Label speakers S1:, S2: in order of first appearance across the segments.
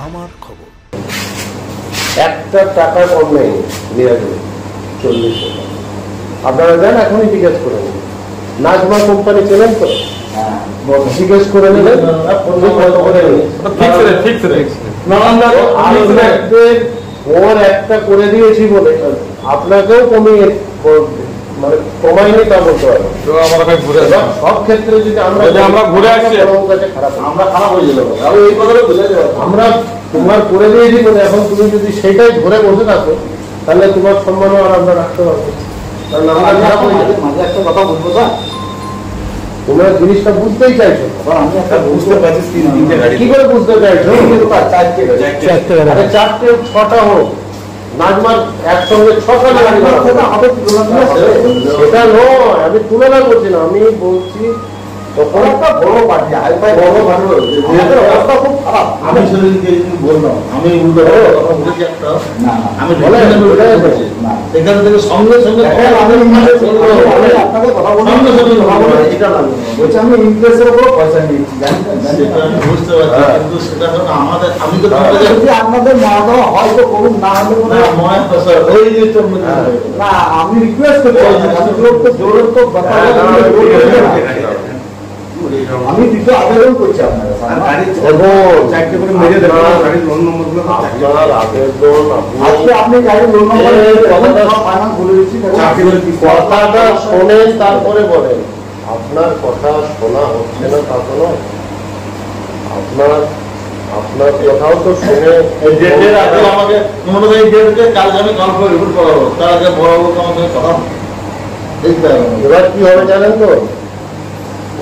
S1: আমার খবর।
S2: একটা টাকা কম নেই, 40 টাকা। আপনারা যান এখনই জিজ্ঞেস করে নেবেন। নাজমা কোম্পানি চেনেন তো? জিজ্ঞেস করে নেবেন ওর একটা করে দিয়েছি বলে আপনাকেও কমিয়ে মানে কমাইনি তা বলতে পারবো। সব ক্ষেত্রে যদি আমরা ঘুরে আসছি আমরা খারাপ হয়ে যাবো। এই কথাটা বুঝে যাবো। আমরা তোমার করে দিয়েছি বলে এখন তুমি যদি সেটাই ধরে বসে থাকো তাহলে তোমার সম্মানও আর আমরা রাখতে পারবো। কারণ আমরা খারাপ হয়ে যাবে। মাঝে একটা কথা বলবো না, তোমরা জিনিসটা বুঝতেই চাইছো, বুঝতে পারছি কি করে বুঝতে চাইছো? 4টে 6টা হোক, নাজমার একসঙ্গে 6টা গাড়ি সেটা নয়, আমি তুলনা করছি না, আমি বলছি তখন একটা বড় পার্টি বড় অবস্থা খুব খারাপ। আমি সেদিনকে বললাম আমি এখান থেকে সঙ্গে সঙ্গে আপনাকে কথা বলছি আমি ইন্টারেস্টের উপর পয়সা নিয়েছি বুঝতে পারছি, কিন্তু সেটা আমাদের আমি তো আপনাদের মনে হয়তো করুন না হলে না আমি রিকোয়েস্ট করছি জোর তো আমি দ্বিতীয় আবেদন করছি আপনার আপনি গাড়ির লোন কথাটা শোনেন তারপরে বলেন। আপনার কথা শোনা হচ্ছে না তা তো নয়, আপনার কথাও তো শুনে আমাকে কালকে আমি কল করে রিপোর্ট করাবো, তার আগে বড় আমাকে কথা দেখতে হবে। এবার কি হবে জানেন তো,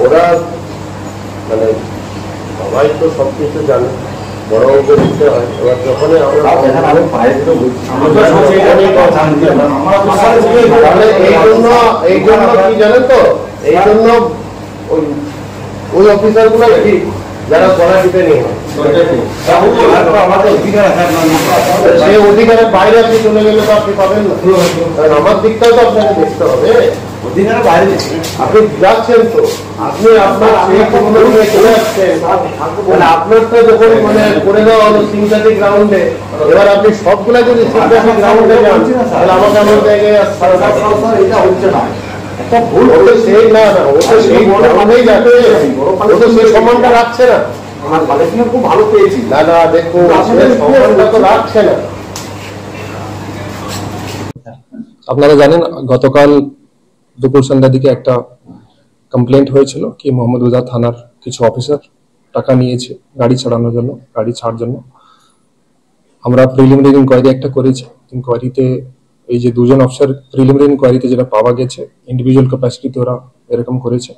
S2: ওরা মানে সবাই তো সবকিছু জানে, বড় অঙ্ক দিতে হয়। এবার যখনই এই জন্য কি জানেন তো, এই জন্য ওই অফিসার গুলো ঠিক যারা গলা টিপে নিয়ে সেই অধিকারের বাইরে আপনি চলে গেলে তো আপনি পাবেন না। আমার দিকটাও তো আপনাকে দেখতে হবে। অধিকারের বাইরে আপনি যাচ্ছেন তো, আপনি আপনার চলে আসছেন, আপনারটা যখন মানে করে দেওয়া হলো সিংসাটি গ্রাউন্ডে, এবার আপনি সবগুলা যদি সিংসাটি গ্রাউন্ডে যান তাহলে আমাকে আমার জায়গায় এটা হচ্ছে না, একটা ভুল হলে সেই না না ও তো সেই গ্রাউন্ডেই যাচ্ছে, ও তো সেই সম্মানটা রাখছে না। আমার কালেকশন খুব ভালো পেয়েছি না না, দেখুন সম্মানটা তো রাখছে না।
S3: আপনারা জানেন গতকাল দুপুর সন্ধ্যার দিকে একটা কমপ্লেন্ট হয়েছিল কি মোহাম্মদবাজার থানার কিছু অফিসার টাকা নিয়েছে গাড়ি ছাড়ানোর জন্য, গাড়ি ছাড়ার জন্য। আমরা প্রিলিমিনারি ইনকোয়ারি একটা করেছি। ইনকোয়ারিতে এই যে দুজন অফিসার প্রিলিমিনারি ইনকোয়ারিতে যেটা পাওয়া গেছে ইন্ডিভিজুয়াল ক্যাপাসিটিতে ওরা এরকম করেছে,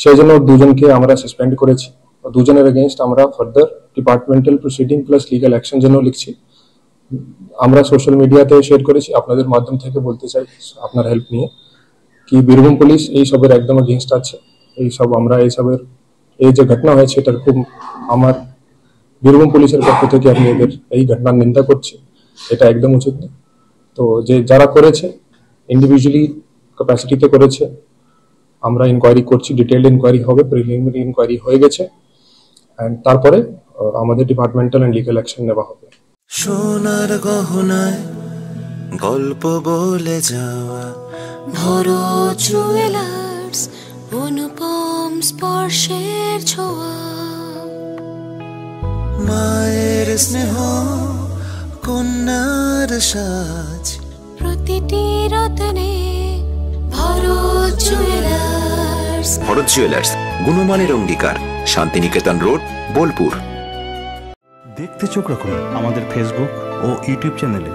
S3: সেই জন্য দুজনকে আমরা সাসপেন্ড করেছি। দুজনের এগেইনস্ট আমরা further departmental proceeding plus legal action জন্য লিখছি। আমরা সোশ্যাল মিডিয়াতে শেয়ার করেছি, আপনাদের মাধ্যম থেকে বলতে চাই আপনার হেল্প নিয়ে কি বীরভূম পুলিশ এই সবের একদম এগেইনস্ট আছে। এই সব আমরা এই সবের এই যে ঘটনা হয়েছে এটার খুব আমার বীরভূম পুলিশের পক্ষ থেকে আমি এদের এই ঘটনার নিন্দা করছি, এটা একদম উচিত না। তো যে যারা করেছে ইন্ডিভিজুয়ালি ক্যাপাসিটিতে করেছে, আমরা ইনকোয়ারি করছি, ডিটেইলড ইনকোয়ারি হবে, প্রিলিমিনারি ইনকোয়ারি হয়ে গেছে এন্ড তারপরে আমাদের ডিপার্টমেন্টাল এন্ড লিগ্যাল অ্যাকশন নেওয়া হবে।
S1: সোনার গহনায় গল্প বলে যাওয়া
S4: ভরত জুয়েলার্স, অনুপম স্পর্শের ছোঁয়া,
S1: মায়ের স্নেহ কন্যার সাজ,
S4: প্রতিটি রত্নে ভরত জুয়েলার্স।
S5: ভরত জুয়েলার্স, গুণমানের অঙ্গীকার, শান্তিনিকেতন রোড, বোলপুর।
S6: দেখতে চোখ রাখুন আমাদের ফেসবুক ও ইউটিউব চ্যানেলে।